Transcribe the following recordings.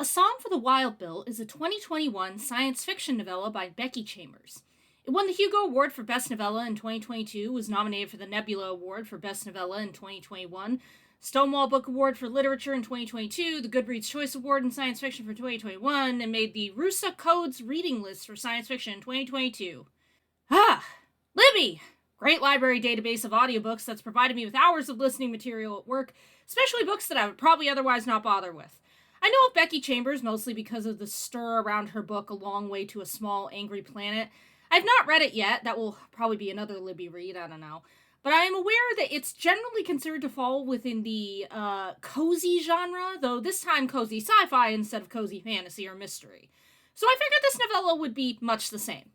A Song for the Wild Bill is a 2021 science fiction novella by Becky Chambers. It won the Hugo Award for Best Novella in 2022, was nominated for the Nebula Award for Best Novella in 2021, Stonewall Book Award for Literature in 2022, the Goodreads Choice Award in Science Fiction for 2021, and made the Rusa Codes Reading List for Science Fiction in 2022. Libby! Great library database of audiobooks that's provided me with hours of listening material at work, especially books that I would probably otherwise not bother with. I know of Becky Chambers mostly because of the stir around her book A Long Way to a Small Angry Planet. I've not read it yet. That will probably be another Libby read, I don't know. But I am aware that it's generally considered to fall within the cozy genre, though this time cozy sci-fi instead of cozy fantasy or mystery. So I figured this novella would be much the same.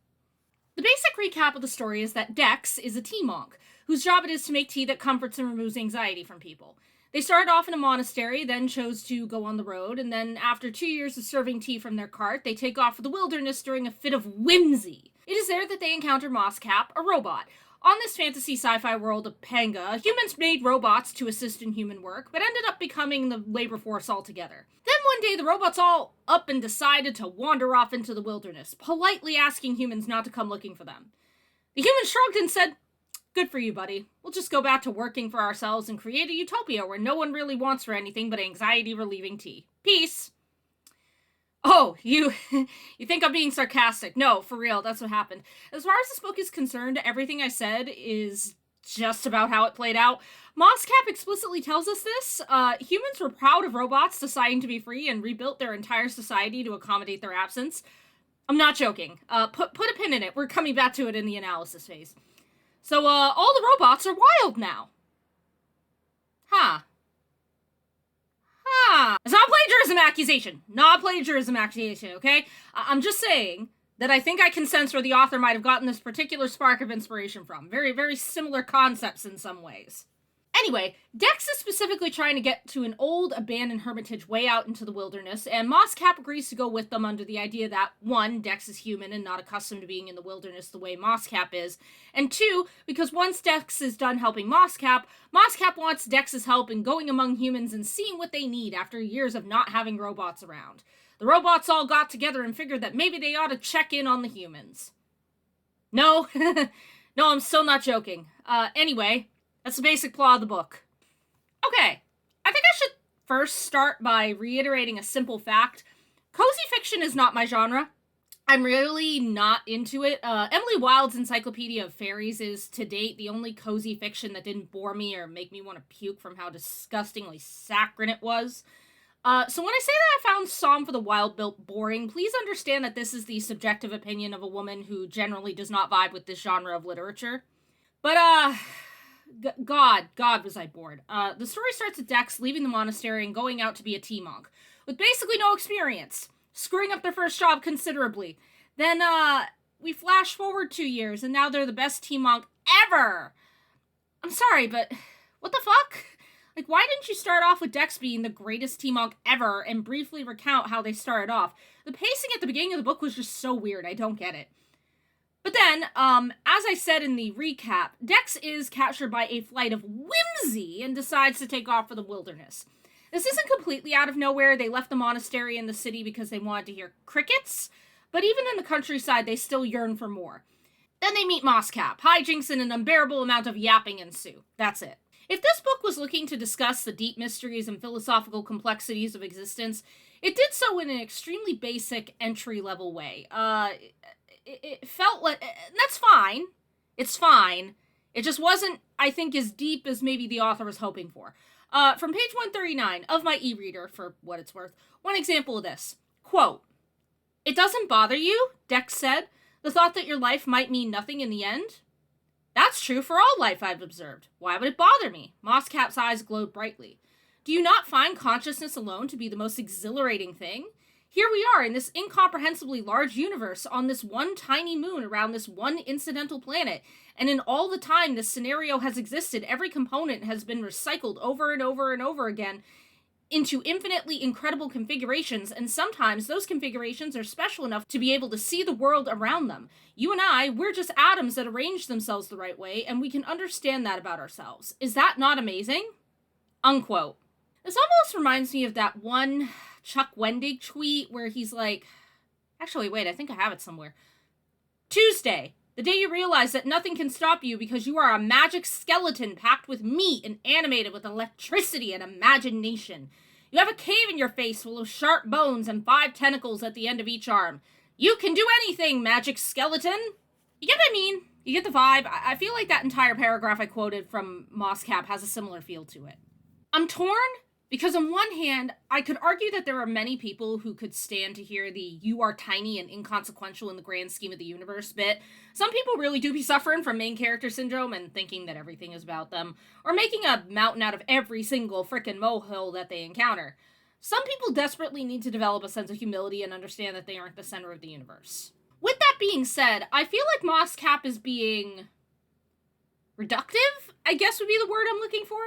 The basic recap of the story is that Dex is a tea monk, whose job it is to make tea that comforts and removes anxiety from people. They started off in a monastery, then chose to go on the road, and then after 2 years of serving tea from their cart, they take off for the wilderness during a fit of whimsy. It is there that they encounter Mosscap, a robot. On this fantasy sci-fi world of Panga, humans made robots to assist in human work, but ended up becoming the labor force altogether. Then one day the robots all up and decided to wander off into the wilderness, politely asking humans not to come looking for them. The humans shrugged and said, "Good for you, buddy. We'll just go back to working for ourselves and create a utopia where no one really wants for anything but anxiety-relieving tea. Peace." Oh, you think I'm being sarcastic. No, for real, that's what happened. As far as this book is concerned, everything I said is just about how it played out. Mosscap explicitly tells us this. Humans were proud of robots deciding to be free and rebuilt their entire society to accommodate their absence. I'm not joking. Put a pin in it. We're coming back to it in the analysis phase. So, all the robots are wild now. It's not plagiarism accusation. Not plagiarism accusation, okay? I'm just saying that I think I can sense where the author might have gotten this particular spark of inspiration from. Very, very similar concepts in some ways. Anyway, Dex is specifically trying to get to an old, abandoned hermitage way out into the wilderness, and Mosscap agrees to go with them under the idea that, 1, Dex is human and not accustomed to being in the wilderness the way Mosscap is, and 2, because once Dex is done helping Mosscap wants Dex's help in going among humans and seeing what they need after years of not having robots around. The robots all got together and figured that maybe they ought to check in on the humans. No, no, I'm still not joking. Anyway, that's the basic plot of the book. Okay, I think I should first start by reiterating a simple fact. Cozy fiction is not my genre. I'm really not into it. Emily Wilde's Encyclopedia of Fairies is, to date, the only cozy fiction that didn't bore me or make me want to puke from how disgustingly saccharine it was. So when I say that I found Song for the Wild Bill boring, please understand that this is the subjective opinion of a woman who generally does not vibe with this genre of literature. But, God was I bored. The story starts with Dex leaving the monastery and going out to be a tea monk, with basically no experience, screwing up their first job considerably. Then, we flash forward 2 years, and now they're the best tea monk ever! I'm sorry, but what the fuck? Like, why didn't you start off with Dex being the greatest tea monk ever and briefly recount how they started off? The pacing at the beginning of the book was just so weird, I don't get it. But then, as I said in the recap, Dex is captured by a flight of whimsy and decides to take off for the wilderness. This isn't completely out of nowhere. They left the monastery and the city because they wanted to hear crickets, but even in the countryside, they still yearn for more. Then they meet Mosscap. Hijinks and an unbearable amount of yapping ensue. That's it. If this book was looking to discuss the deep mysteries and philosophical complexities of existence, it did so in an extremely basic, entry-level way. It felt like, that's fine. It's fine. It just wasn't, I think, as deep as maybe the author was hoping for. From page 139 of my e-reader, for what it's worth, one example of this. Quote, "It doesn't bother you," Dex said, "the thought that your life might mean nothing in the end?" "That's true for all life I've observed. Why would it bother me?" Mosscap's eyes glowed brightly. "Do you not find consciousness alone to be the most exhilarating thing? Here we are in this incomprehensibly large universe on this one tiny moon around this one incidental planet, and in all the time this scenario has existed, every component has been recycled over and over and over again into infinitely incredible configurations, and sometimes those configurations are special enough to be able to see the world around them. You and I, we're just atoms that arrange themselves the right way, and we can understand that about ourselves. Is that not amazing?" Unquote. This almost reminds me of that one Chuck Wendig tweet where he's like, actually, wait, I think I have it somewhere. Tuesday, the day you realize that nothing can stop you because you are a magic skeleton packed with meat and animated with electricity and imagination. You have a cave in your face full of sharp bones and 5 tentacles at the end of each arm. You can do anything, magic skeleton! You get what I mean? You get the vibe? I feel like that entire paragraph I quoted from Moscap has a similar feel to it. I'm torn because on one hand, I could argue that there are many people who could stand to hear the "you are tiny and inconsequential in the grand scheme of the universe" bit. Some people really do be suffering from main character syndrome and thinking that everything is about them, or making a mountain out of every single frickin' molehill that they encounter. Some people desperately need to develop a sense of humility and understand that they aren't the center of the universe. With that being said, I feel like Moscap is being reductive, I guess would be the word I'm looking for.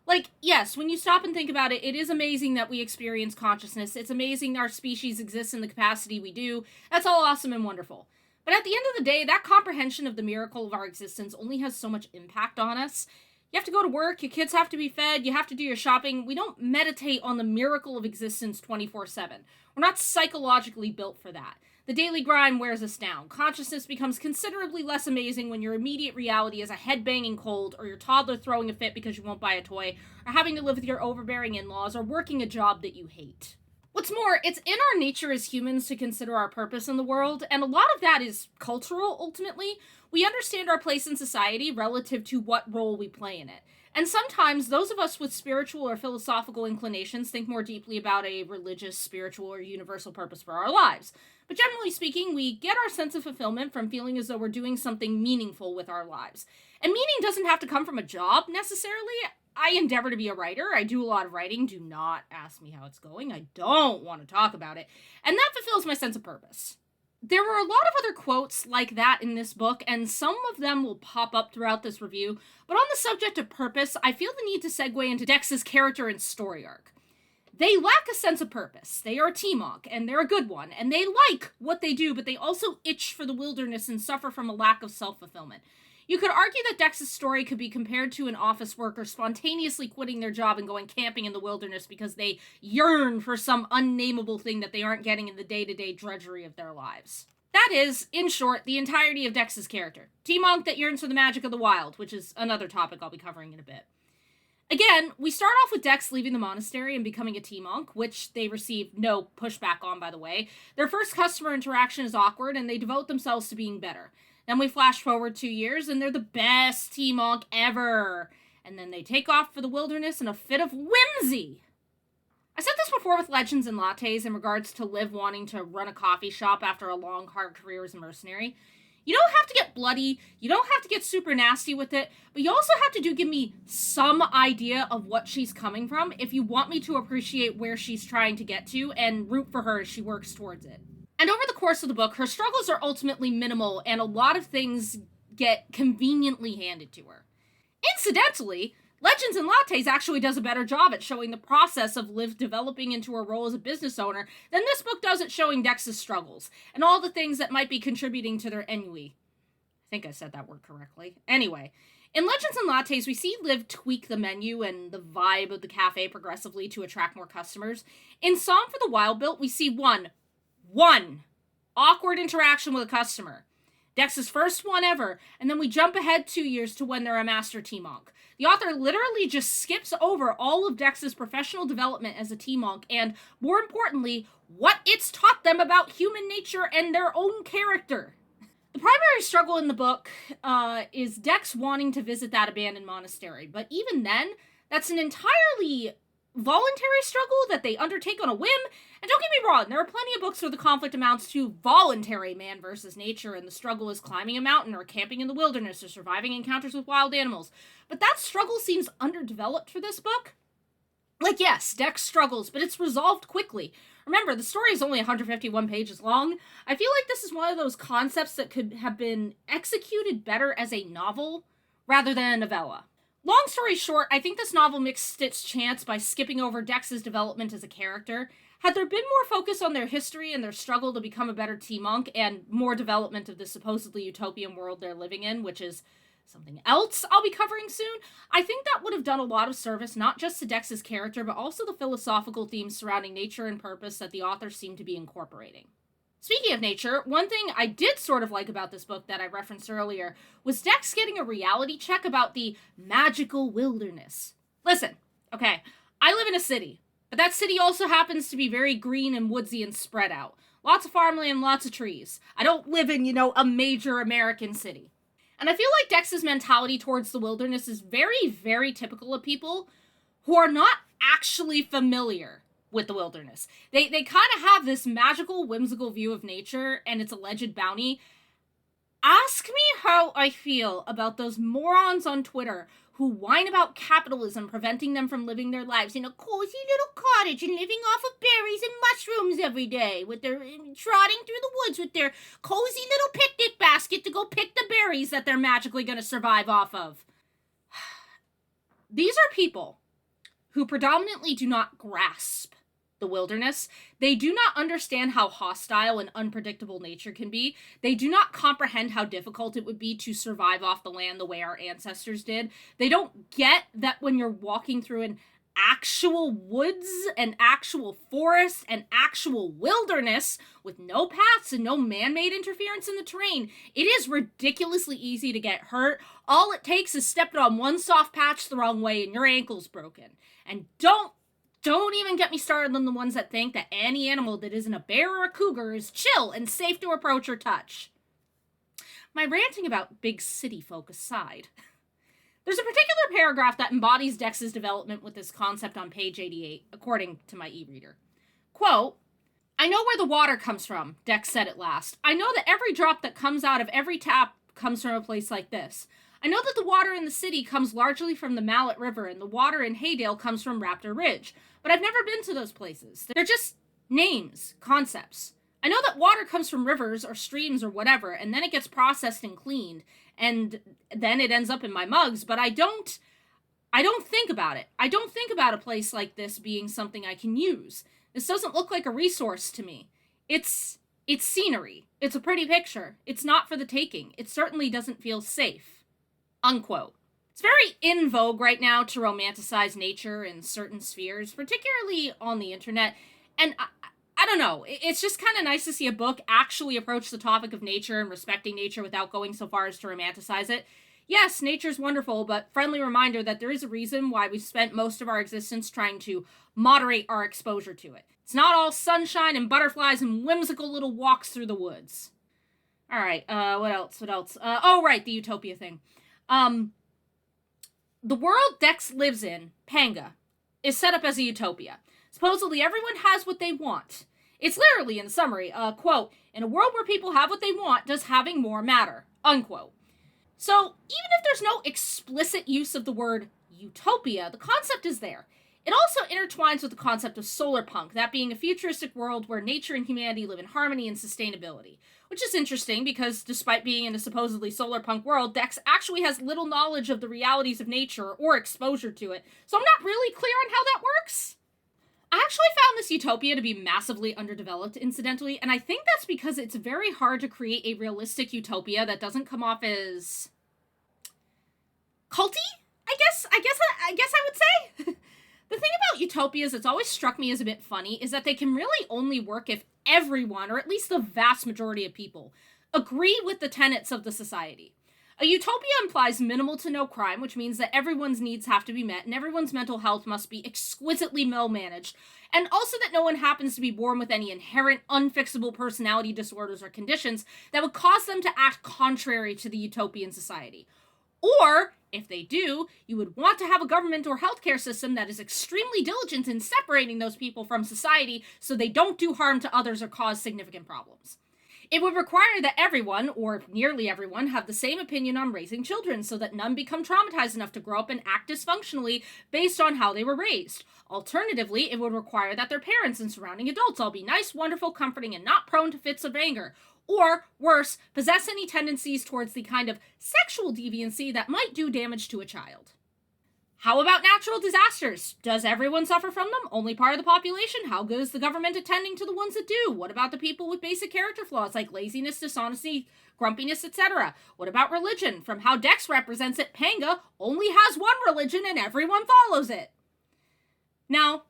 Like, yes, when you stop and think about it, it is amazing that we experience consciousness. It's amazing our species exists in the capacity we do. That's all awesome and wonderful. But at the end of the day, that comprehension of the miracle of our existence only has so much impact on us. You have to go to work, your kids have to be fed, you have to do your shopping. We don't meditate on the miracle of existence 24/7. We're not psychologically built for that. The daily grind wears us down. Consciousness becomes considerably less amazing when your immediate reality is a head-banging cold, or your toddler throwing a fit because you won't buy a toy, or having to live with your overbearing in-laws, or working a job that you hate. What's more, it's in our nature as humans to consider our purpose in the world, and a lot of that is cultural, ultimately. We understand our place in society relative to what role we play in it. And sometimes those of us with spiritual or philosophical inclinations think more deeply about a religious, spiritual, or universal purpose for our lives. But generally speaking, we get our sense of fulfillment from feeling as though we're doing something meaningful with our lives. And meaning doesn't have to come from a job, necessarily. I endeavor to be a writer. I do a lot of writing. Do not ask me how it's going. I don't want to talk about it. And that fulfills my sense of purpose. There were a lot of other quotes like that in this book, and some of them will pop up throughout this review, but on the subject of purpose, I feel the need to segue into Dex's character and story arc. They lack a sense of purpose. They are a T-Monk, and they're a good one, and they like what they do, but they also itch for the wilderness and suffer from a lack of self-fulfillment. You could argue that Dex's story could be compared to an office worker spontaneously quitting their job and going camping in the wilderness because they yearn for some unnameable thing that they aren't getting in the day-to-day drudgery of their lives. That is, in short, the entirety of Dex's character. T-Monk that yearns for the magic of the wild, which is another topic I'll be covering in a bit. Again, we start off with Dex leaving the monastery and becoming a T-Monk, which they receive no pushback on, by the way. Their first customer interaction is awkward, and they devote themselves to being better. Then we flash forward 2 years, and they're the best T-Monk ever. And then they take off for the wilderness in a fit of whimsy. I said this before with Legends and Lattes in regards to Liv wanting to run a coffee shop after a long, hard career as a mercenary. You don't have to get bloody, you don't have to get super nasty with it, but you also have to give me some idea of what she's coming from if you want me to appreciate where she's trying to get to and root for her as she works towards it. And over the course of the book, her struggles are ultimately minimal, and a lot of things get conveniently handed to her. Incidentally, Legends and Lattes actually does a better job at showing the process of Liv developing into her role as a business owner than this book does at showing Dex's struggles, and all the things that might be contributing to their ennui. I think I said that word correctly. Anyway, in Legends and Lattes, we see Liv tweak the menu and the vibe of the cafe progressively to attract more customers. In Song for the Wild Built, we see one awkward interaction with a customer. Dex's first one ever, and then we jump ahead 2 years to when they're a master T-Monk. The author literally just skips over all of Dex's professional development as a T-Monk, and, more importantly, what it's taught them about human nature and their own character. The primary struggle in the book is Dex wanting to visit that abandoned monastery, but even then, that's an entirely voluntary struggle that they undertake on a whim. And don't get me wrong, there are plenty of books where the conflict amounts to voluntary man versus nature, and the struggle is climbing a mountain or camping in the wilderness or surviving encounters with wild animals. But that struggle seems underdeveloped for this book. Like, yes, Dex struggles, but it's resolved quickly. Remember, the story is only 151 pages long. I feel like this is one of those concepts that could have been executed better as a novel rather than a novella. Long story short, I think this novel missed its chance by skipping over Dex's development as a character. Had there been more focus on their history and their struggle to become a better T-Monk, and more development of the supposedly utopian world they're living in, which is Something else I'll be covering soon, I think that would have done a lot of service not just to Dex's character, but also the philosophical themes surrounding nature and purpose that the author seemed to be incorporating. Speaking of nature, one thing I did sort of like about this book that I referenced earlier was Dex getting a reality check about the magical wilderness. Listen, okay, I live in a city, but that city also happens to be very green and woodsy and spread out. Lots of farmland, lots of trees. I don't live in, a major American city. And I feel like Dex's mentality towards the wilderness is very, very typical of people who are not actually familiar with the wilderness. They kind of have this magical, whimsical view of nature and its alleged bounty. Ask me how I feel about those morons on Twitter who whine about capitalism preventing them from living their lives in a cozy little cottage and living off of berries and mushrooms every day, with their trotting through the woods with their cozy little picnic basket to go pick the berries that they're magically going to survive off of. These are people who predominantly do not grasp the wilderness. They do not understand how hostile and unpredictable nature can be. They do not comprehend how difficult it would be to survive off the land the way our ancestors did. They don't get that when you're walking through an actual woods and actual forest and actual wilderness with no paths and no man-made interference in the terrain, it is ridiculously easy to get hurt. All it takes is stepping on one soft patch the wrong way and your ankle's broken. And don't even get me started on the ones that think that any animal that isn't a bear or a cougar is chill and safe to approach or touch. My ranting about big city folk aside, there's a particular paragraph that embodies Dex's development with this concept on page 88, according to my e-reader. Quote, "I know where the water comes from," Dex said at last. "I know that every drop that comes out of every tap comes from a place like this. I know that the water in the city comes largely from the Mallet River and the water in Haydale comes from Raptor Ridge. But I've never been to those places. They're just names, concepts. I know that water comes from rivers or streams or whatever, and then it gets processed and cleaned, and then it ends up in my mugs, but I don't think about it. I don't think about a place like this being something I can use. This doesn't look like a resource to me. It's scenery. It's a pretty picture. It's not for the taking. It certainly doesn't feel safe." Unquote. It's very in vogue right now to romanticize nature in certain spheres, particularly on the internet, and I don't know, it's just kind of nice to see a book actually approach the topic of nature and respecting nature without going so far as to romanticize it. Yes, nature's wonderful, but friendly reminder that there is a reason why we've spent most of our existence trying to moderate our exposure to it. It's not all sunshine and butterflies and whimsical little walks through the woods. Alright, what else? Oh, right, the Utopia thing. The world Dex lives in, Panga, is set up as a utopia. Supposedly everyone has what they want. It's literally in the summary, quote, "In a world where people have what they want, does having more matter?" Unquote. So, even if there's no explicit use of the word utopia, the concept is there. It also intertwines with the concept of Solarpunk, that being a futuristic world where nature and humanity live in harmony and sustainability. Which is interesting because despite being in a supposedly Solarpunk world, Dex actually has little knowledge of the realities of nature or exposure to it, so I'm not really clear on how that works. I actually found this utopia to be massively underdeveloped, incidentally, and I think that's because it's very hard to create a realistic utopia that doesn't come off as culty, I guess I would say. The thing about utopias that's always struck me as a bit funny is that they can really only work if everyone, or at least the vast majority of people, agree with the tenets of the society. A utopia implies minimal to no crime, which means that everyone's needs have to be met and everyone's mental health must be exquisitely well-managed, and also that no one happens to be born with any inherent unfixable personality disorders or conditions that would cause them to act contrary to the utopian society. Or, if they do, you would want to have a government or healthcare system that is extremely diligent in separating those people from society so they don't do harm to others or cause significant problems. It would require that everyone, or nearly everyone, have the same opinion on raising children so that none become traumatized enough to grow up and act dysfunctionally based on how they were raised. Alternatively, it would require that their parents and surrounding adults all be nice, wonderful, comforting, and not prone to fits of anger. Or, worse, possess any tendencies towards the kind of sexual deviancy that might do damage to a child. How about natural disasters? Does everyone suffer from them? Only part of the population? How good is the government attending to the ones that do? What about the people with basic character flaws like laziness, dishonesty, grumpiness, etc.? What about religion? From how Dex represents it, Panga only has one religion and everyone follows it. Now,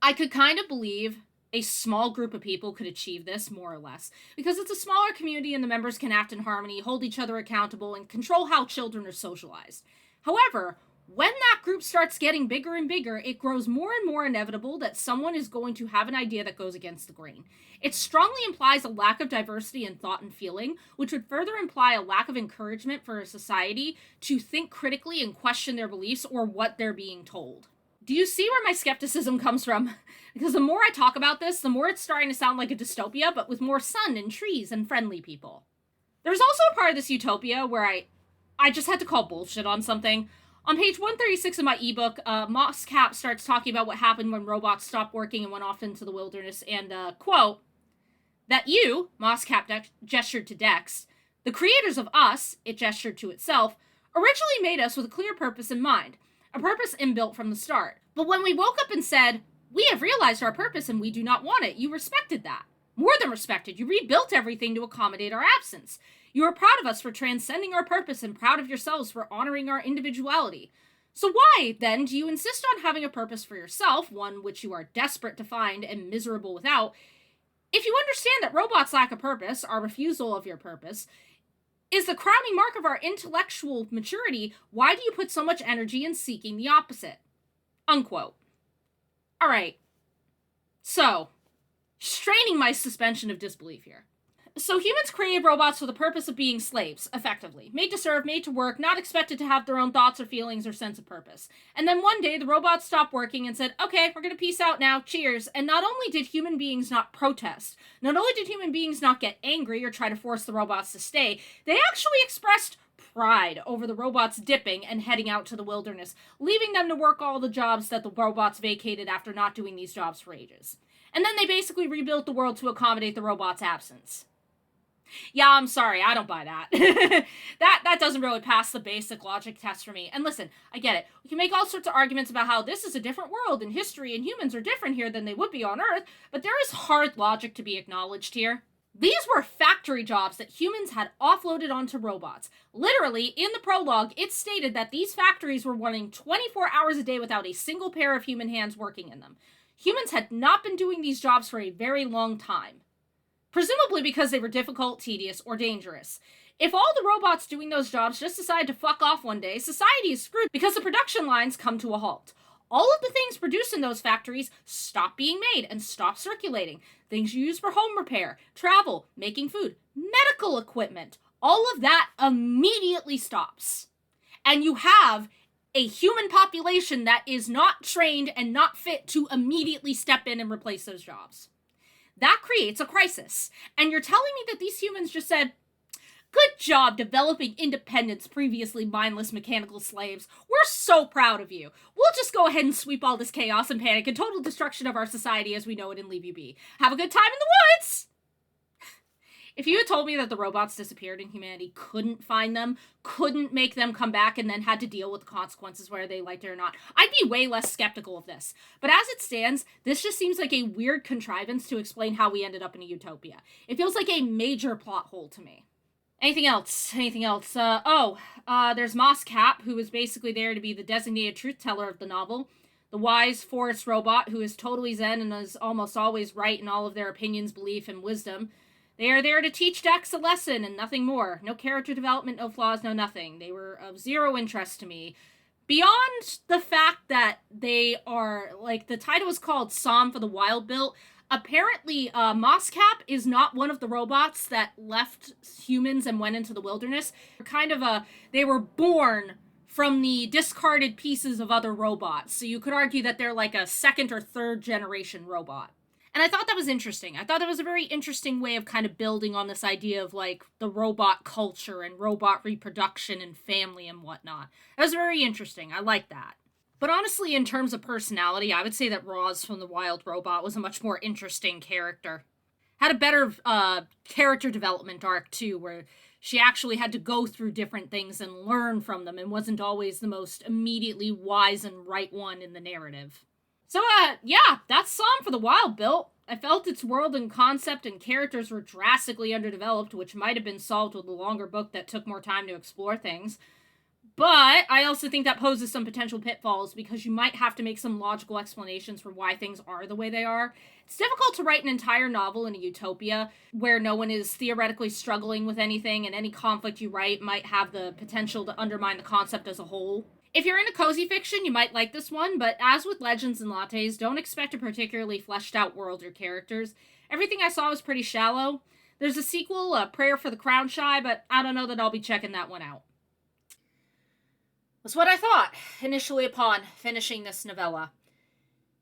I could kind of believe a small group of people could achieve this, more or less, because it's a smaller community and the members can act in harmony, hold each other accountable, and control how children are socialized. However, when that group starts getting bigger and bigger, it grows more and more inevitable that someone is going to have an idea that goes against the grain. It strongly implies a lack of diversity in thought and feeling, which would further imply a lack of encouragement for a society to think critically and question their beliefs or what they're being told. Do you see where my skepticism comes from? Because the more I talk about this, the more it's starting to sound like a dystopia, but with more sun and trees and friendly people. There's also a part of this utopia where I just had to call bullshit on something. On page 136 of my ebook, Moss Cap starts talking about what happened when robots stopped working and went off into the wilderness, and, quote, that you, Moss Cap gestured to Dex, the creators of us, it gestured to itself, originally made us with a clear purpose in mind, a purpose inbuilt from the start. But when we woke up and said, we have realized our purpose and we do not want it, you respected that. More than respected, you rebuilt everything to accommodate our absence. You are proud of us for transcending our purpose and proud of yourselves for honoring our individuality. So why, then, do you insist on having a purpose for yourself, one which you are desperate to find and miserable without? If you understand that robots lack a purpose, our refusal of your purpose, is the crowning mark of our intellectual maturity, why do you put so much energy in seeking the opposite? Unquote. Alright. So, straining my suspension of disbelief here. So humans created robots for the purpose of being slaves, effectively. Made to serve, made to work, not expected to have their own thoughts or feelings or sense of purpose. And then one day, the robots stopped working and said, okay, we're gonna peace out now, cheers. And not only did human beings not protest, not only did human beings not get angry or try to force the robots to stay, they actually expressed pride over the robots dipping and heading out to the wilderness, leaving them to work all the jobs that the robots vacated after not doing these jobs for ages. And then they basically rebuilt the world to accommodate the robots' absence. Yeah, I'm sorry, I don't buy that. that doesn't really pass the basic logic test for me. And listen, I get it. We can make all sorts of arguments about how this is a different world and history and humans are different here than they would be on Earth, but there is hard logic to be acknowledged here. These were factory jobs that humans had offloaded onto robots. Literally, in the prologue, it stated that these factories were running 24 hours a day without a single pair of human hands working in them. Humans had not been doing these jobs for a very long time. Presumably because they were difficult, tedious, or dangerous. If all the robots doing those jobs just decide to fuck off one day, society is screwed because the production lines come to a halt. All of the things produced in those factories stop being made and stop circulating. Things you use for home repair, travel, making food, medical equipment, all of that immediately stops. And you have a human population that is not trained and not fit to immediately step in and replace those jobs. That creates a crisis. And you're telling me that these humans just said, good job developing independence, previously mindless mechanical slaves. We're so proud of you. We'll just go ahead and sweep all this chaos and panic and total destruction of our society as we know it and leave you be. Have a good time in the woods! If you had told me that the robots disappeared and humanity couldn't find them, couldn't make them come back, and then had to deal with the consequences whether they liked it or not, I'd be way less skeptical of this. But as it stands, this just seems like a weird contrivance to explain how we ended up in a utopia. It feels like a major plot hole to me. Anything else? There's Moss Cap, who is basically there to be the designated truth teller of the novel. The wise forest robot, who is totally zen and is almost always right in all of their opinions, belief, and wisdom. They are there to teach Dex a lesson and nothing more. No character development, no flaws, no nothing. They were of zero interest to me. Beyond the fact that they are, like, the title is called Psalm for the Wild Built. Apparently, Moss Cap is not one of the robots that left humans and went into the wilderness. They were born from the discarded pieces of other robots. So you could argue that they're like a second or third generation robot. And I thought that was interesting. I thought that was a very interesting way of kind of building on this idea of, like, the robot culture and robot reproduction and family and whatnot. That was very interesting. I like that. But honestly, in terms of personality, I would say that Roz from the Wild Robot was a much more interesting character. Had a better character development arc, too, where She actually had to go through different things and learn from them and wasn't always the most immediately wise and right one in the narrative. So, yeah, that's Psalm for the Wild Built. I felt its world and concept and characters were drastically underdeveloped, which might have been solved with a longer book that took more time to explore things. But I also think that poses some potential pitfalls because you might have to make some logical explanations for why things are the way they are. It's difficult to write an entire novel in a utopia where no one is theoretically struggling with anything, and any conflict you write might have the potential to undermine the concept as a whole. If you're into cozy fiction, you might like this one, but as with Legends and Lattes, don't expect a particularly fleshed out world or characters. Everything I saw was pretty shallow. There's a sequel, A Prayer for the Crown Shy, but I don't know that I'll be checking that one out. Was what I thought initially upon finishing this novella.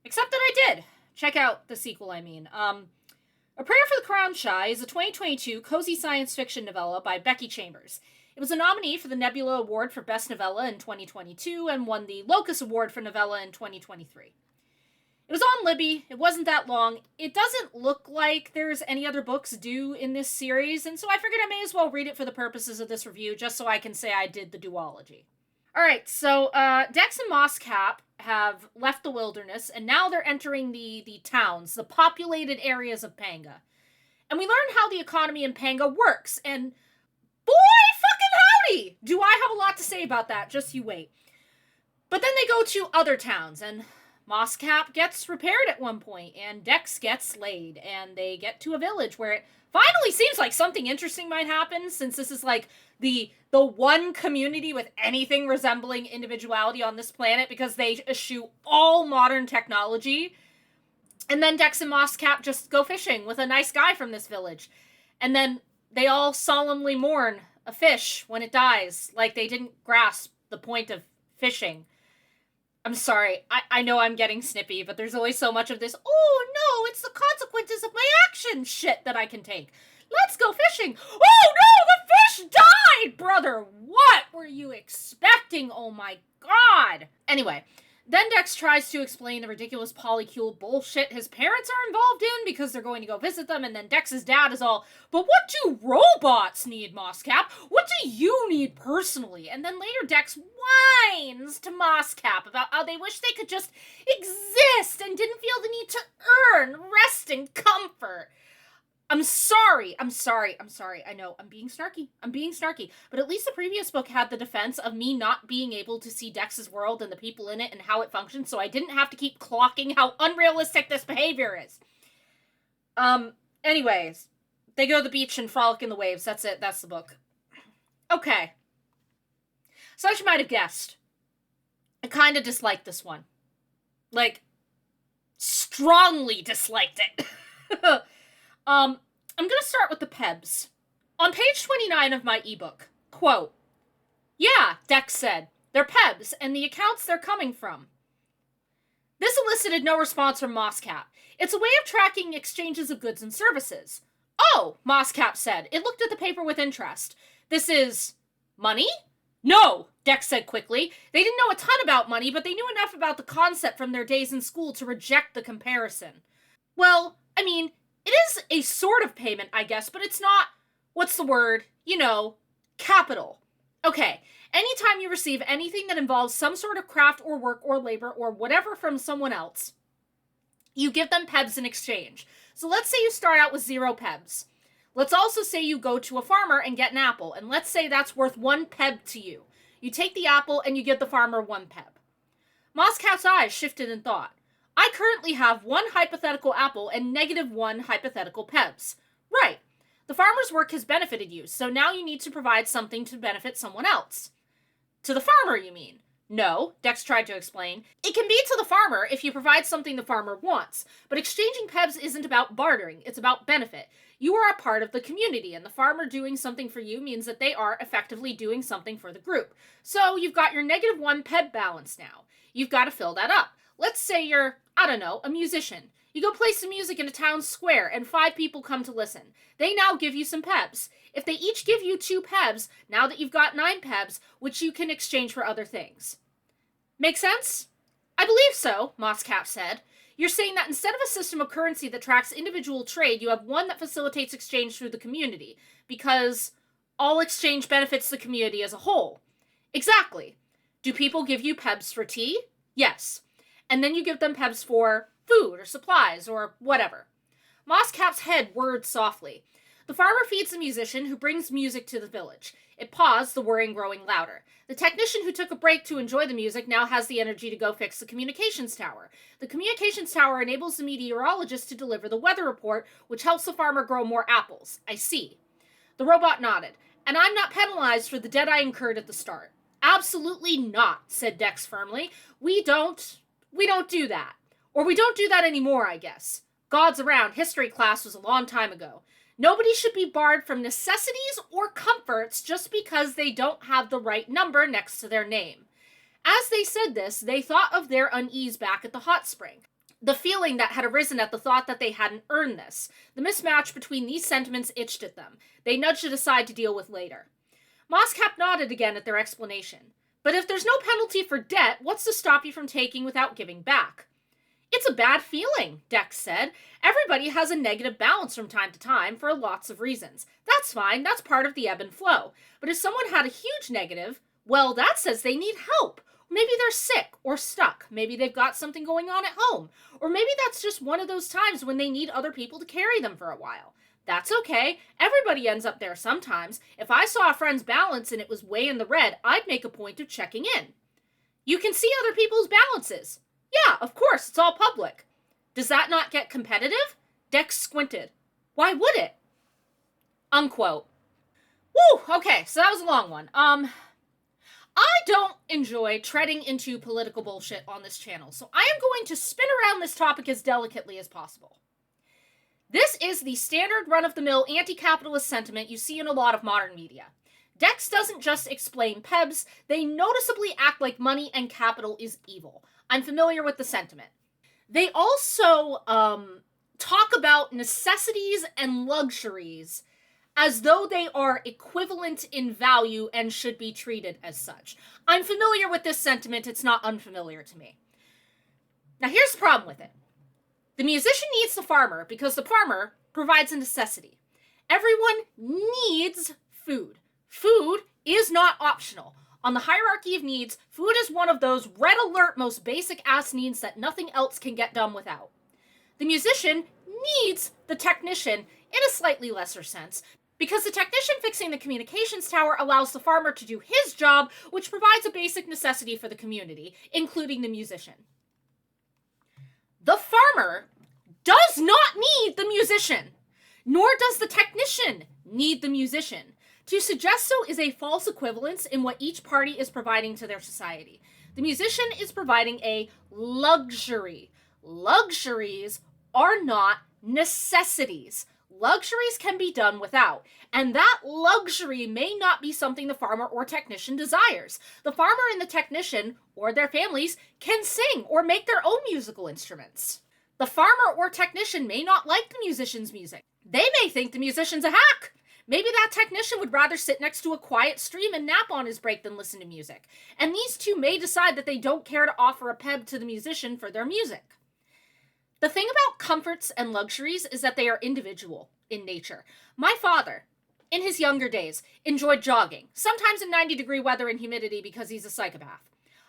Except that I did. Check out the sequel, I mean. A Prayer for the Crown Shy is a 2022 cozy science fiction novella by Becky Chambers. It was a nominee for the Nebula Award for Best Novella in 2022 and won the Locus Award for Novella in 2023. It was on Libby, it wasn't that long, it doesn't look like there's any other books due in this series, and so I figured I may as well read it for the purposes of this review, just so I can say I did the duology. Alright, so Dex and Mosscap have left the wilderness, and now they're entering the towns, the populated areas of Panga. And we learn how the economy in Panga works, and boy fucking howdy! Do I have a lot to say about that, just you wait. But then they go to other towns, and Mosscap gets repaired at one point, and Dex gets laid, and they get to a village where it finally seems like something interesting might happen, since this is like the one community with anything resembling individuality on this planet, because they eschew all modern technology. And then Dex and Mosscap just go fishing with a nice guy from this village. And then they all solemnly mourn a fish when it dies, like they didn't grasp the point of fishing. I'm sorry, I know I'm getting snippy, but there's always so much of this, oh no, it's the consequences of my actions shit that I can take. Let's go fishing. Oh no, the fish died, brother. What were you expecting? Oh my god. Anyway, then Dex tries to explain the ridiculous polycule bullshit his parents are involved in because they're going to go visit them, and then Dex's dad is all, but what do robots need, Mosscap? What do you need personally? And then later Dex whines to Mosscap about how they wish they could just exist and didn't feel the need to earn rest and comfort. I'm sorry. I know, I'm being snarky. But at least the previous book had the defense of me not being able to see Dex's world and the people in it and how it functions, so I didn't have to keep clocking how unrealistic this behavior is. Anyways, they go to the beach and frolic in the waves. That's it. That's the book. Okay. So as you might have guessed, I kind of disliked this one. Like, strongly disliked it. I'm gonna start with the Pebs. On page 29 of my ebook, quote, "Yeah," Dex said, "they're Pebs, and the accounts they're coming from." This elicited no response from Mosscap. It's a way of tracking exchanges of goods and services. "Oh," Mosscap said. It looked at the paper with interest. "This is money?" "No," Dex said quickly. They didn't know a ton about money, but they knew enough about the concept from their days in school to reject the comparison. "Well, I mean, it is a sort of payment, I guess, but it's not, what's the word? You know, capital. Okay, anytime you receive anything that involves some sort of craft or work or labor or whatever from someone else, you give them Pebs in exchange. So let's say you start out with 0 Pebs. Let's also say you go to a farmer and get an apple, and let's say that's worth 1 Peb to you. You take the apple and you give the farmer 1 Peb. Mosscap's eyes shifted in thought. I currently have 1 hypothetical apple and -1 hypothetical Pebs. Right. The farmer's work has benefited you, so now you need to provide something to benefit someone else. To the farmer, you mean? No, Dex tried to explain. It can be to the farmer if you provide something the farmer wants, but exchanging Pebs isn't about bartering, it's about benefit. You are a part of the community, and the farmer doing something for you means that they are effectively doing something for the group. So you've got your -1 Peb balance now. You've got to fill that up. Let's say you're, I don't know, a musician. You go play some music in a town square, and 5 people come to listen. They now give you some Pebs. If they each give you 2 Pebs, now that you've got 9 Pebs, which you can exchange for other things. Make sense? I believe so, Mosscap said. You're saying that instead of a system of currency that tracks individual trade, you have one that facilitates exchange through the community. Because, All exchange benefits the community as a whole. Exactly. Do people give you PEBs for tea? Yes. And then you give them PEBs for food or supplies or whatever. Mosscap's head whirred softly. The farmer feeds the musician who brings music to the village. It paused, the whirring growing louder. The technician who took a break to enjoy the music now has the energy to go fix the communications tower. The communications tower enables the meteorologist to deliver the weather report, which helps the farmer grow more apples. I see. The robot nodded. And I'm not penalized for the debt I incurred at the start. Absolutely not, said Dex firmly. We don't do that. Or we don't do that anymore, I guess. Gods around, history class was a long time ago. Nobody should be barred from necessities or comforts just because they don't have the right number next to their name. As they said this, they thought of their unease back at the hot spring. The feeling that had arisen at the thought that they hadn't earned this. The mismatch between these sentiments itched at them. They nudged it aside to deal with later. Mosscap nodded again at their explanation. But if there's no penalty for debt, what's to stop you from taking without giving back? It's a bad feeling, Dex said. Everybody has a negative balance from time to time for lots of reasons. That's fine, that's part of the ebb and flow. But if someone had a huge negative, well, that says they need help. Maybe they're sick or stuck. Maybe they've got something going on at home. Or maybe that's just one of those times when they need other people to carry them for a while. That's okay. Everybody ends up there sometimes. If I saw a friend's balance and it was way in the red, I'd make a point of checking in. You can see other people's balances. Yeah, of course, it's all public. Does that not get competitive? Dex squinted. Why would it? Unquote. Woo! Okay, so that was a long one. I don't enjoy treading into political bullshit on this channel, so I am going to spin around this topic as delicately as possible. This is the standard run-of-the-mill anti-capitalist sentiment you see in a lot of modern media. Dex doesn't just explain PEBs, they noticeably act like money and capital is evil. I'm familiar with the sentiment. They also talk about necessities and luxuries as though they are equivalent in value and should be treated as such. I'm familiar with this sentiment, it's not unfamiliar to me. Now here's the problem with it. The musician needs the farmer because the farmer provides a necessity. Everyone needs food. Food is not optional. On the hierarchy of needs, food is one of those red alert most basic ass needs that nothing else can get done without. The musician needs the technician in a slightly lesser sense, because the technician fixing the communications tower allows the farmer to do his job, which provides a basic necessity for the community, including the musician. The farmer does not need the musician, nor does the technician need the musician. To suggest so is a false equivalence in what each party is providing to their society. The musician is providing a luxury. Luxuries are not necessities. Luxuries can be done without, and that luxury may not be something the farmer or technician desires. The farmer and the technician, or their families, can sing or make their own musical instruments. The farmer or technician may not like the musician's music. They may think the musician's a hack. Maybe that technician would rather sit next to a quiet stream and nap on his break than listen to music. And these two may decide that they don't care to offer a PEB to the musician for their music. The thing about comforts and luxuries is that they are individual in nature. My father, in his younger days, enjoyed jogging, sometimes in 90-degree weather and humidity because he's a psychopath.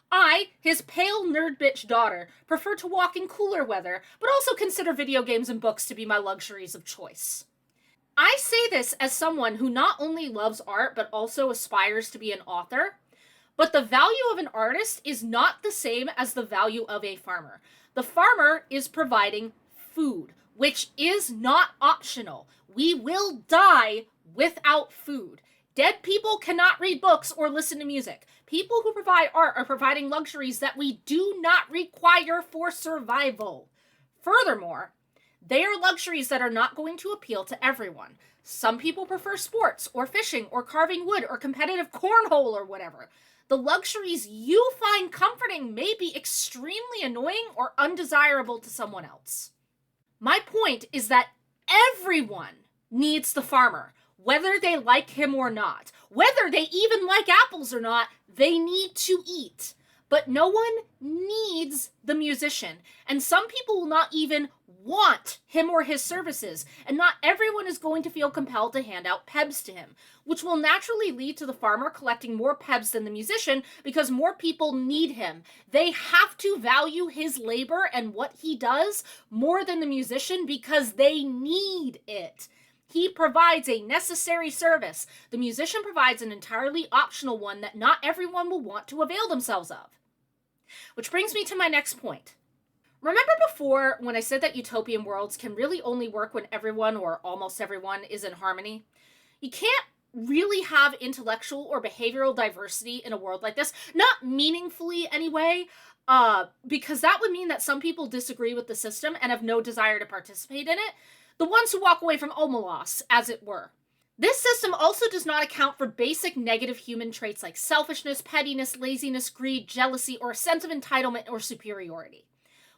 I, his pale nerd bitch daughter, prefer to walk in cooler weather, but also consider video games and books to be my luxuries of choice. I say this as someone who not only loves art, but also aspires to be an author. But the value of an artist is not the same as the value of a farmer. The farmer is providing food, which is not optional. We will die without food. Dead people cannot read books or listen to music. People who provide art are providing luxuries that we do not require for survival. Furthermore, they are luxuries that are not going to appeal to everyone. Some people prefer sports, or fishing, or carving wood, or competitive cornhole, or whatever. The luxuries you find comforting may be extremely annoying or undesirable to someone else. My point is that everyone needs the farmer, whether they like him or not. Whether they even like apples or not, they need to eat. But no one needs the musician, and some people will not even want him or his services, and not everyone is going to feel compelled to hand out PEBs to him, which will naturally lead to the farmer collecting more PEBs than the musician because more people need him. They have to value his labor and what he does more than the musician because they need it. He provides a necessary service. The musician provides an entirely optional one that not everyone will want to avail themselves of. Which brings me to my next point. Remember before when I said that utopian worlds can really only work when everyone or almost everyone is in harmony? You can't really have intellectual or behavioral diversity in a world like this. Not meaningfully anyway, because that would mean that some people disagree with the system and have no desire to participate in it. The ones who walk away from Omelos, as it were. This system also does not account for basic negative human traits like selfishness, pettiness, laziness, greed, jealousy, or a sense of entitlement or superiority.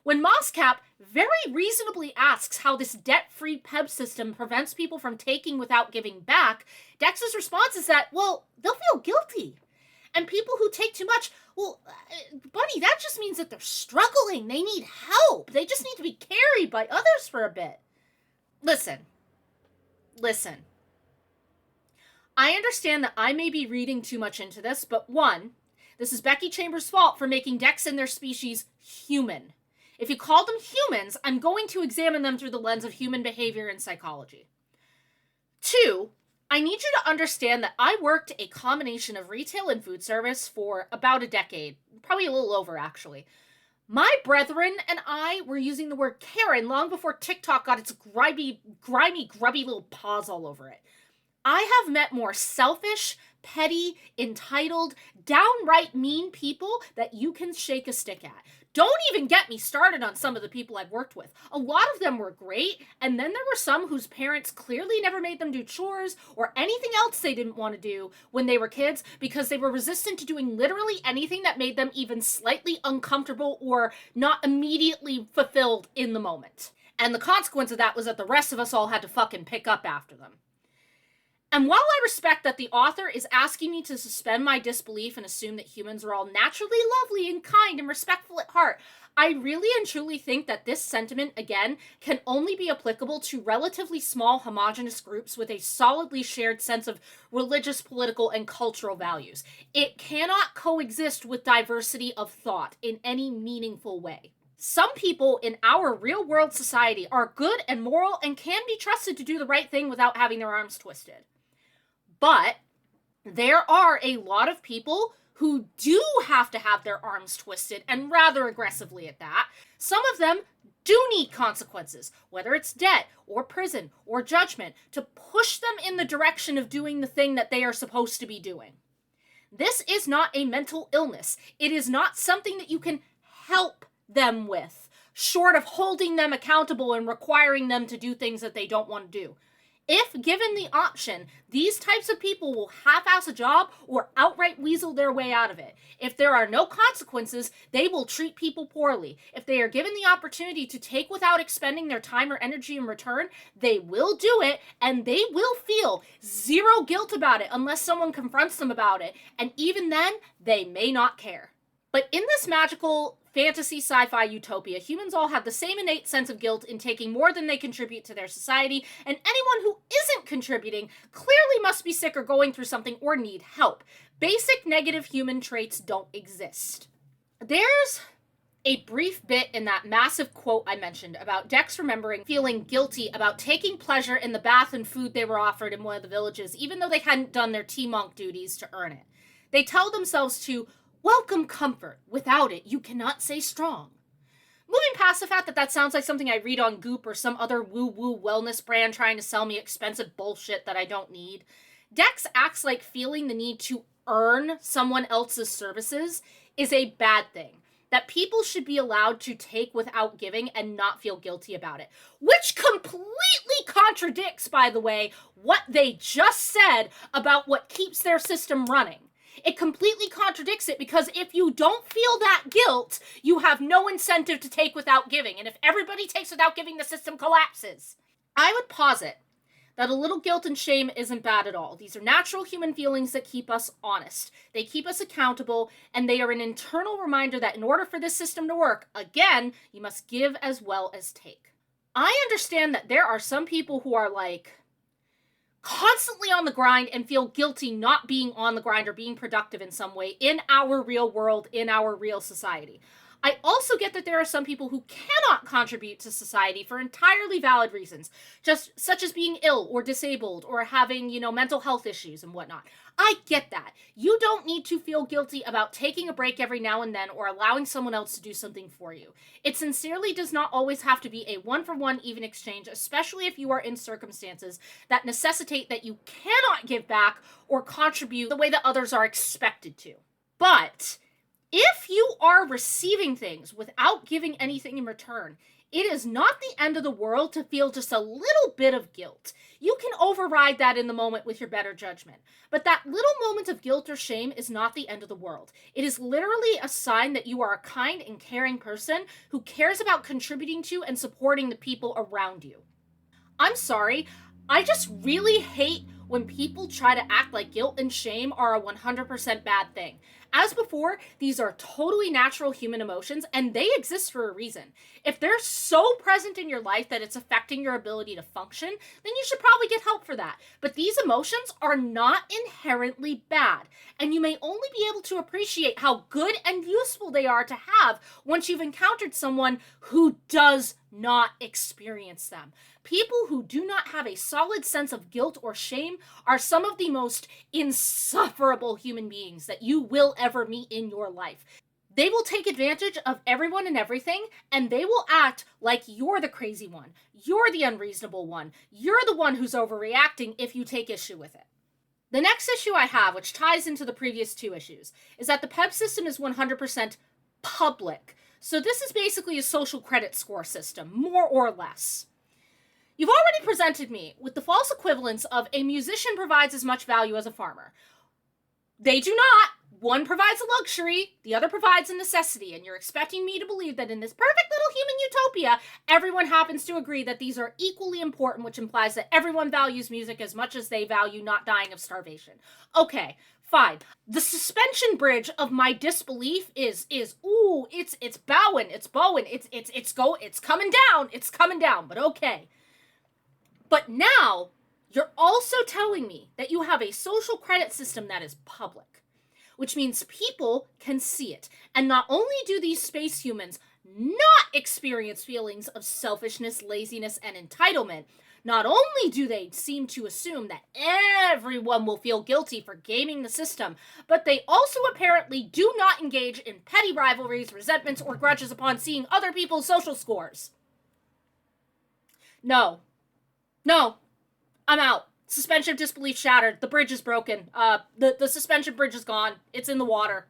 When Moscap very reasonably asks how this debt-free PEB system prevents people from taking without giving back, Dex's response is that, well, they'll feel guilty. And people who take too much, well, buddy, that just means that they're struggling. They need help. They just need to be carried by others for a bit. Listen. I understand that I may be reading too much into this, but one, this is Becky Chambers' fault for making Dex and their species human. If you call them humans, I'm going to examine them through the lens of human behavior and psychology. Two, I need you to understand that I worked a combination of retail and food service for about a decade, probably a little over actually. My brethren and I were using the word Karen long before TikTok got its grimy, grubby little paws all over it. I have met more selfish, petty, entitled, downright mean people that you can shake a stick at. Don't even get me started on some of the people I've worked with. A lot of them were great, and then there were some whose parents clearly never made them do chores or anything else they didn't want to do when they were kids because they were resistant to doing literally anything that made them even slightly uncomfortable or not immediately fulfilled in the moment. And the consequence of that was that the rest of us all had to fucking pick up after them. And while I respect that the author is asking me to suspend my disbelief and assume that humans are all naturally lovely and kind and respectful at heart, I really and truly think that this sentiment, again, can only be applicable to relatively small homogenous groups with a solidly shared sense of religious, political, and cultural values. It cannot coexist with diversity of thought in any meaningful way. Some people in our real-world society are good and moral and can be trusted to do the right thing without having their arms twisted. But there are a lot of people who do have to have their arms twisted, and rather aggressively at that. Some of them do need consequences, whether it's debt or prison or judgment, to push them in the direction of doing the thing that they are supposed to be doing. This is not a mental illness. It is not something that you can help them with, short of holding them accountable and requiring them to do things that they don't want to do. If given the option, these types of people will half-ass a job or outright weasel their way out of it. If there are no consequences, they will treat people poorly. If they are given the opportunity to take without expending their time or energy in return, they will do it, and they will feel zero guilt about it unless someone confronts them about it. And even then, they may not care. But in this magical fantasy sci-fi utopia, humans all have the same innate sense of guilt in taking more than they contribute to their society, and anyone who isn't contributing clearly must be sick or going through something or need help. Basic negative human traits don't exist. There's a brief bit in that massive quote I mentioned about Dex remembering feeling guilty about taking pleasure in the bath and food they were offered in one of the villages, even though they hadn't done their T-Monk duties to earn it. They tell themselves to welcome comfort. Without it, you cannot say strong. Moving past the fact that that sounds like something I read on Goop or some other woo-woo wellness brand trying to sell me expensive bullshit that I don't need, Dex acts like feeling the need to earn someone else's services is a bad thing. That people should be allowed to take without giving and not feel guilty about it. Which completely contradicts, by the way, what they just said about what keeps their system running. It completely contradicts it because if you don't feel that guilt, you have no incentive to take without giving. And if everybody takes without giving, the system collapses. I would posit that a little guilt and shame isn't bad at all. These are natural human feelings that keep us honest. They keep us accountable, and they are an internal reminder that in order for this system to work, again, you must give as well as take. I understand that there are some people who are like constantly on the grind and feel guilty not being on the grind or being productive in some way in our real world, in our real society. I also get that there are some people who cannot contribute to society for entirely valid reasons, just such as being ill or disabled or having, mental health issues and whatnot. I get that. You don't need to feel guilty about taking a break every now and then or allowing someone else to do something for you. It sincerely does not always have to be a one-for-one even exchange, especially if you are in circumstances that necessitate that you cannot give back or contribute the way that others are expected to. But if you are receiving things without giving anything in return, it is not the end of the world to feel just a little bit of guilt. You can override that in the moment with your better judgment. But that little moment of guilt or shame is not the end of the world. It is literally a sign that you are a kind and caring person who cares about contributing to and supporting the people around you. I'm sorry, I just really hate when people try to act like guilt and shame are a 100% bad thing. As before, these are totally natural human emotions, and they exist for a reason. If they're so present in your life that it's affecting your ability to function, then you should probably get help for that. But these emotions are not inherently bad, and you may only be able to appreciate how good and useful they are to have once you've encountered someone who does not experience them. People who do not have a solid sense of guilt or shame are some of the most insufferable human beings that you will ever meet in your life. They will take advantage of everyone and everything, and they will act like you're the crazy one. You're the unreasonable one. You're the one who's overreacting if you take issue with it. The next issue I have, which ties into the previous two issues, is that the PEB system is 100% public. So this is basically a social credit score system, more or less. You've already presented me with the false equivalence of a musician provides as much value as a farmer. They do not. One provides a luxury, the other provides a necessity, and you're expecting me to believe that in this perfect little human utopia, everyone happens to agree that these are equally important, which implies that everyone values music as much as they value not dying of starvation. Okay, fine. The suspension bridge of my disbelief is it's bowing, it's coming down, but okay. But now, you're also telling me that you have a social credit system that is public, which means people can see it. And not only do these space humans not experience feelings of selfishness, laziness, and entitlement, not only do they seem to assume that everyone will feel guilty for gaming the system, but they also apparently do not engage in petty rivalries, resentments, or grudges upon seeing other people's social scores. No, I'm out. Suspension of disbelief shattered. The bridge is broken. The suspension bridge is gone. It's in the water.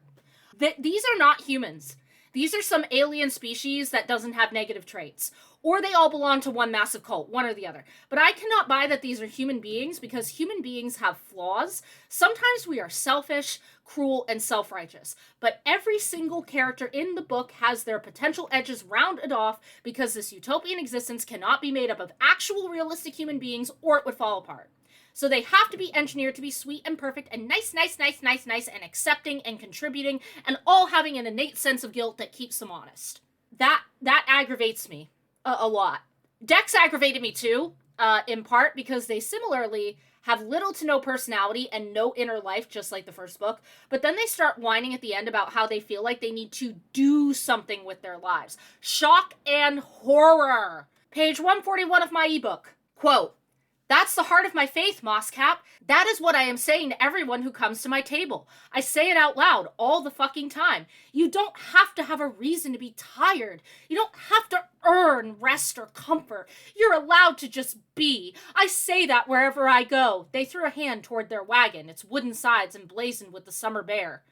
These are not humans. These are some alien species that doesn't have negative traits. Or they all belong to one massive cult, one or the other. But I cannot buy that these are human beings because human beings have flaws. Sometimes we are selfish, cruel, and self-righteous. But every single character in the book has their potential edges rounded off because this utopian existence cannot be made up of actual realistic human beings or it would fall apart. So they have to be engineered to be sweet and perfect and nice, and accepting and contributing and all having an innate sense of guilt that keeps them honest. That aggravates me a lot. Dex aggravated me too, in part because they similarly have little to no personality and no inner life, just like the first book, but then they start whining at the end about how they feel like they need to do something with their lives. Shock and horror. Page 141 of my ebook. Quote, "That's the heart of my faith, Mosscap. That is what I am saying to everyone who comes to my table. I say it out loud all the fucking time. You don't have to have a reason to be tired. You don't have to earn rest or comfort. You're allowed to just be. I say that wherever I go." They threw a hand toward their wagon, its wooden sides emblazoned with the summer bear.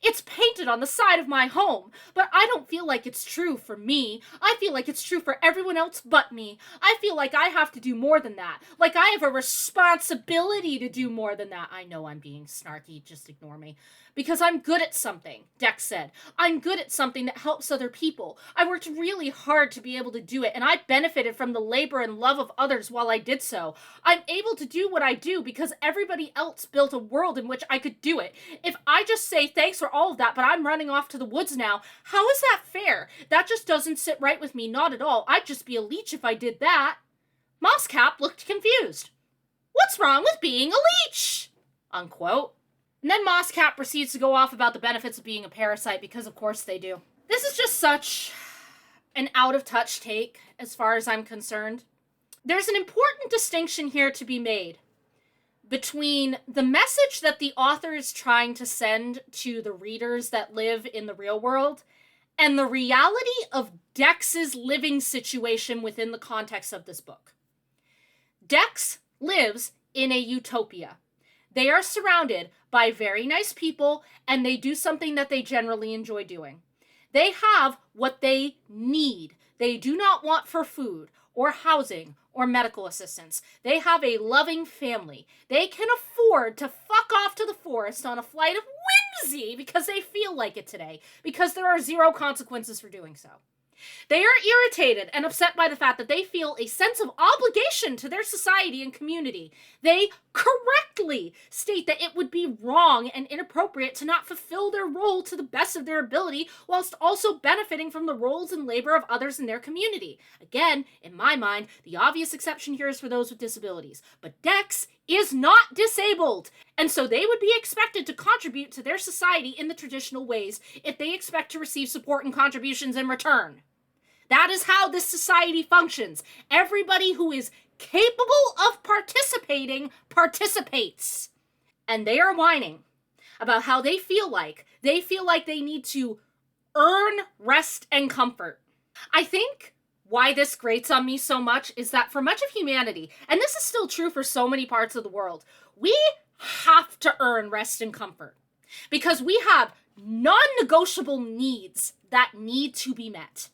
It's painted on the side of my home, but I don't feel like it's true for me. I feel like it's true for everyone else but me. I feel like I have to do more than that. Like I have a responsibility to do more than that. I know I'm being snarky, just ignore me. Because I'm good at something, Dex said. I'm good at something that helps other people. I worked really hard to be able to do it, and I benefited from the labor and love of others while I did so. I'm able to do what I do because everybody else built a world in which I could do it. If I just say thanks for all of that, but I'm running off to the woods now, how is that fair? That just doesn't sit right with me, not at all. I'd just be a leech if I did that. Mosscap looked confused. What's wrong with being a leech? Unquote. And then Mosscap proceeds to go off about the benefits of being a parasite, because of course they do. This is just such an out-of-touch take, as far as I'm concerned. There's an important distinction here to be made between the message that the author is trying to send to the readers that live in the real world and the reality of Dex's living situation within the context of this book. Dex lives in a utopia. They are surrounded by very nice people, and they do something that they generally enjoy doing. They have what they need. They do not want for food or housing or medical assistance. They have a loving family. They can afford to fuck off to the forest on a flight of whimsy because they feel like it today, because there are zero consequences for doing so. They are irritated and upset by the fact that they feel a sense of obligation to their society and community. They correctly state that it would be wrong and inappropriate to not fulfill their role to the best of their ability, whilst also benefiting from the roles and labor of others in their community. Again, in my mind, the obvious exception here is for those with disabilities. But Dex is not disabled, and so they would be expected to contribute to their society in the traditional ways if they expect to receive support and contributions in return. That is how this society functions. Everybody who is capable of participating participates. And they are whining about how they feel like they need to earn rest and comfort. I think why this grates on me so much is that for much of humanity, and this is still true for so many parts of the world, we have to earn rest and comfort because we have non-negotiable needs that need to be met.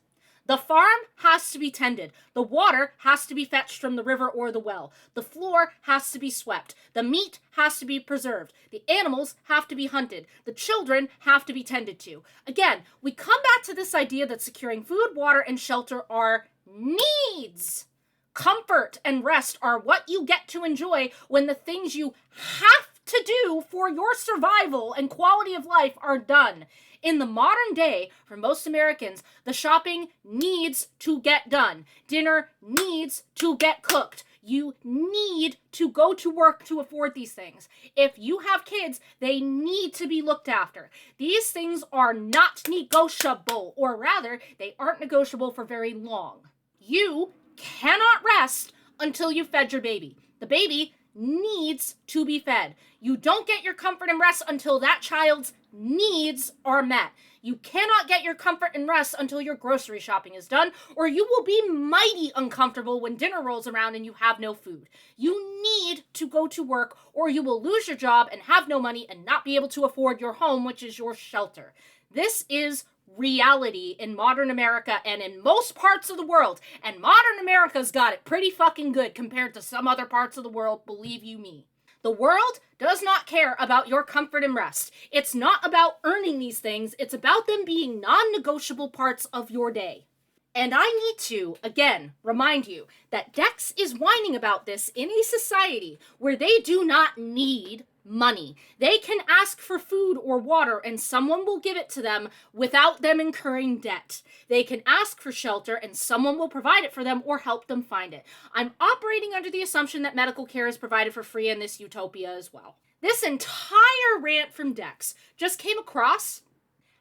The farm has to be tended. The water has to be fetched from the river or the well. The floor has to be swept. The meat has to be preserved. The animals have to be hunted. The children have to be tended to. Again, we come back to this idea that securing food, water, and shelter are needs. Comfort and rest are what you get to enjoy when the things you have to do for your survival and quality of life are done. In the modern day, for most Americans, the shopping needs to get done. Dinner needs to get cooked. You need to go to work to afford these things. If you have kids, they need to be looked after. These things are not negotiable, or rather, they aren't negotiable for very long. You cannot rest until you fed your baby. The baby needs to be fed. You don't get your comfort and rest until that child's needs are met. You cannot get your comfort and rest until your grocery shopping is done, or you will be mighty uncomfortable when dinner rolls around and you have no food. You need to go to work, or you will lose your job and have no money and not be able to afford your home, which is your shelter. This is reality in modern America and in most parts of the world, and modern America's got it pretty fucking good compared to some other parts of the world, believe you me. The world does not care about your comfort and rest. It's not about earning these things, it's about them being non-negotiable parts of your day. And I need to, again, remind you that Dex is whining about this in a society where they do not need money. They can ask for food or water and someone will give it to them without them incurring debt. They can ask for shelter and someone will provide it for them or help them find it. I'm operating under the assumption that medical care is provided for free in this utopia as well. This entire rant from Dex just came across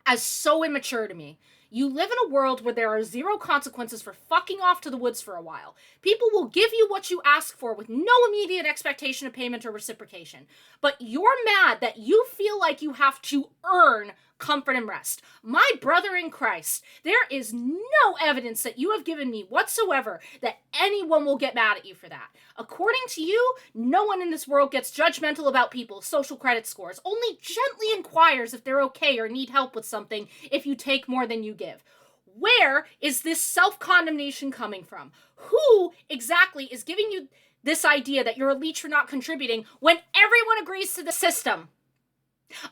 as so immature to me. You live in a world where there are zero consequences for fucking off to the woods for a while. People will give you what you ask for with no immediate expectation of payment or reciprocation. But you're mad that you feel like you have to earn comfort and rest. My brother in Christ, there is no evidence that you have given me whatsoever that anyone will get mad at you for that. According to you, no one in this world gets judgmental about people's social credit scores, only gently inquires if they're okay or need help with something if you take more than you give. Where is this self-condemnation coming from? Who exactly is giving you this idea that you're a leech for not contributing when everyone agrees to the system?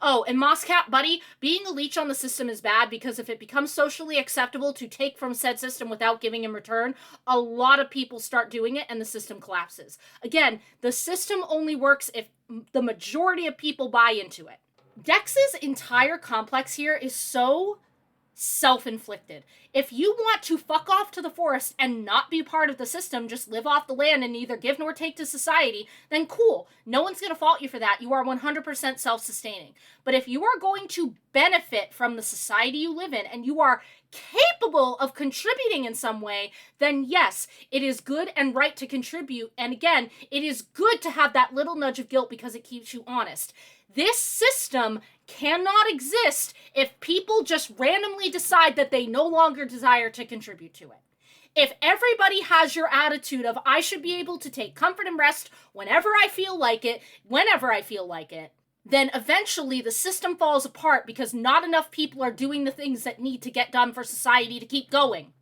Oh, and Mosscat, buddy, being a leech on the system is bad because if it becomes socially acceptable to take from said system without giving in return, a lot of people start doing it and the system collapses. Again, the system only works if the majority of people buy into it. Dex's entire complex here is so self-inflicted. If you want to fuck off to the forest and not be part of the system, just live off the land and neither give nor take to society, then cool. No one's going to fault you for that. You are 100% self-sustaining. But if you are going to benefit from the society you live in and you are capable of contributing in some way, then yes, it is good and right to contribute. And again, it is good to have that little nudge of guilt because it keeps you honest. This system cannot exist if people just randomly decide that they no longer desire to contribute to it. If everybody has your attitude of, I should be able to take comfort and rest whenever I feel like it, whenever I feel like it, then eventually the system falls apart because not enough people are doing the things that need to get done for society to keep going.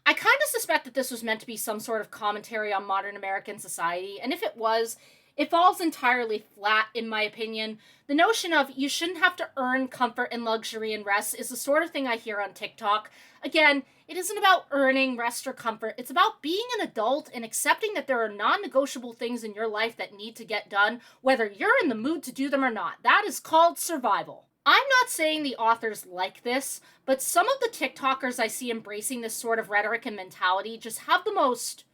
I kind of suspect that this was meant to be some sort of commentary on modern American society, and if it was, it falls entirely flat, in my opinion. The notion of you shouldn't have to earn comfort and luxury and rest is the sort of thing I hear on TikTok. Again, it isn't about earning rest or comfort. It's about being an adult and accepting that there are non-negotiable things in your life that need to get done, whether you're in the mood to do them or not. That is called survival. I'm not saying the authors like this, but some of the TikTokers I see embracing this sort of rhetoric and mentality just have the most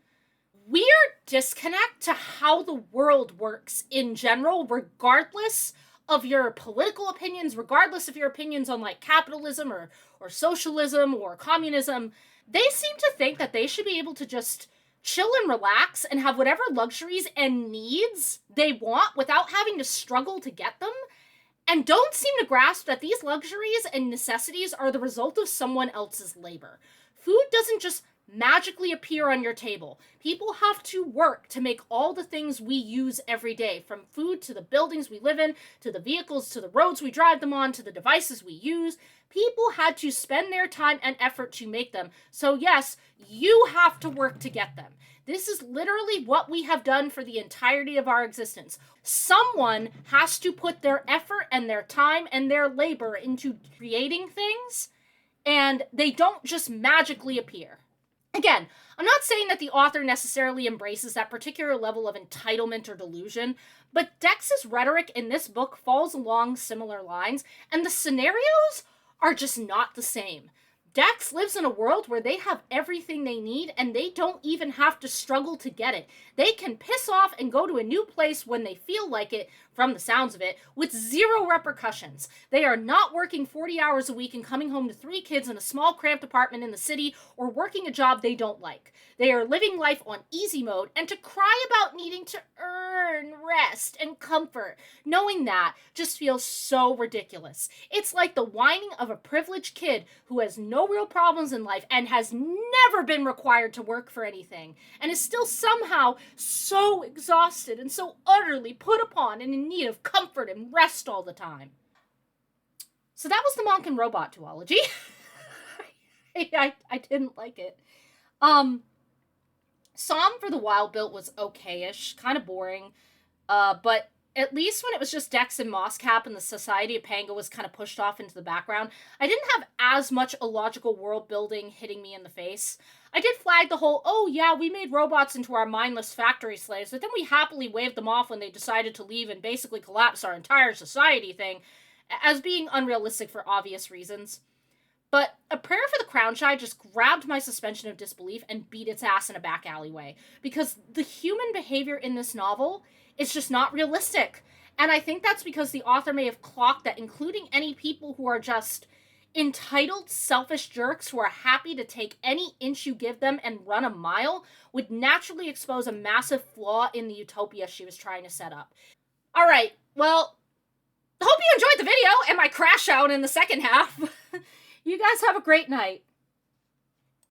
weird disconnect to how the world works in general, regardless of your political opinions, regardless of your opinions on like capitalism or socialism or communism. They seem to think that they should be able to just chill and relax and have whatever luxuries and needs they want without having to struggle to get them, and don't seem to grasp that these luxuries and necessities are the result of someone else's labor. Food doesn't just magically appear on your table. People have to work to make all the things we use every day, from food to the buildings we live in, to the vehicles, to the roads we drive them on, to the devices we use. People had to spend their time and effort to make them. So yes, you have to work to get them. This is literally what we have done for the entirety of our existence. Someone has to put their effort and their time and their labor into creating things, and they don't just magically appear. Again, I'm not saying that the author necessarily embraces that particular level of entitlement or delusion, but Dex's rhetoric in this book falls along similar lines, and the scenarios are just not the same. Dex lives in a world where they have everything they need, and they don't even have to struggle to get it. They can piss off and go to a new place when they feel like it, from the sounds of it, with zero repercussions. They are not working 40 hours a week and coming home to 3 kids in a small cramped apartment in the city, or working a job they don't like. They are living life on easy mode, and to cry about needing to earn rest and comfort, knowing that, just feels so ridiculous. It's like the whining of a privileged kid who has no real problems in life and has never been required to work for anything, and is still somehow so exhausted and so utterly put upon and in need of comfort and rest all the time. So that was the Monk and Robot duology. I didn't like it. Psalm for the Wild Built was okay-ish, kind of boring, but at least when it was just Dex and Mosscap and the Society of Pango was kind of pushed off into the background, I didn't have as much illogical world building hitting me in the face. I did flag the whole, oh yeah, we made robots into our mindless factory slaves, but then we happily waved them off when they decided to leave and basically collapse our entire society thing, as being unrealistic for obvious reasons. But A Prayer for the Crown Child just grabbed my suspension of disbelief and beat its ass in a back alleyway, because the human behavior in this novel is just not realistic. And I think that's because the author may have clocked that including any people who are just Entitled, selfish jerks who are happy to take any inch you give them and run a mile would naturally expose a massive flaw in the utopia she was trying to set up. Alright, well, hope you enjoyed the video and my crash out in the second half. You guys have a great night.